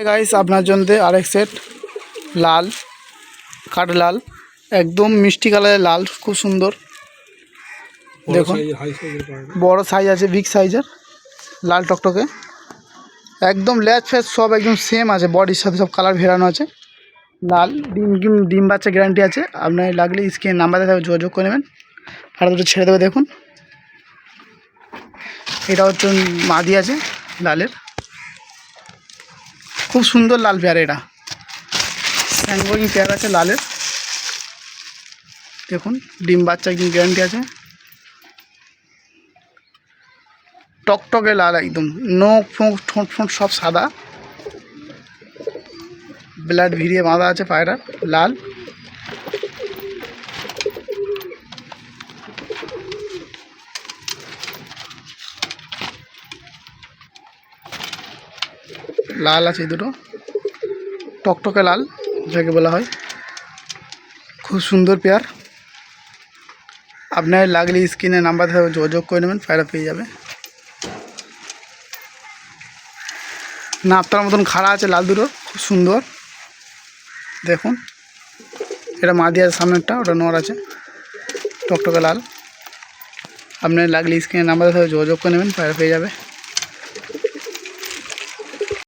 Guys আপনার জন্য আরেক সেট লাল কাঠ লাল একদম মিষ্টি কালারের লাল খুব সুন্দর দেখুন বড় সাইজ আছে বিগ সাইজের লাল টকটকে একদম ল্যাচ ফ্যাচ সব একদম সেম আছে বডির সাথে সব কালার ভেরানো আছে লাল ডিম বাচ্চা গ্যারান্টি আছে আপনার লাগলে স্ক্রিনে নাম্বার দেওয়া যোগাযোগ করে নেবেন আর দুটো ছেড়ে দেবে দেখুন এটা হচ্ছে মাদি আছে লালের খুব সুন্দর লাল পেয়ার এটা স্যাংবয়িং পেয়ার আছে লালের দেখুন ডিম বাচ্চা একদম গ্যারান্টি আছে টকটকে লাল একদম নখ ফোঁক ঠোঁট ফোঁট সব সাদা ব্লাড ভিড়িয়ে বাঁধা আছে পায়রা লাল লাল আছে এই দুটো টকটকে লাল যাকে বলা হয় খুব সুন্দর পেয়ার আপনার লাগলে স্ক্রিনে নাম্বার থাকবে যোগাযোগ করে নেবেন পায়রা পেয়ে যাবে না আপনার মতন খাড়া আছে লাল দুটো খুব সুন্দর দেখুন এটা মাদি আছে সামনেরটা ওটা নর আছে টকটকে লাল আপনার লাগলে স্ক্রিনে নাম্বার থাকবে যোগাযোগ করে নেবেন পায়রা পেয়ে যাবে।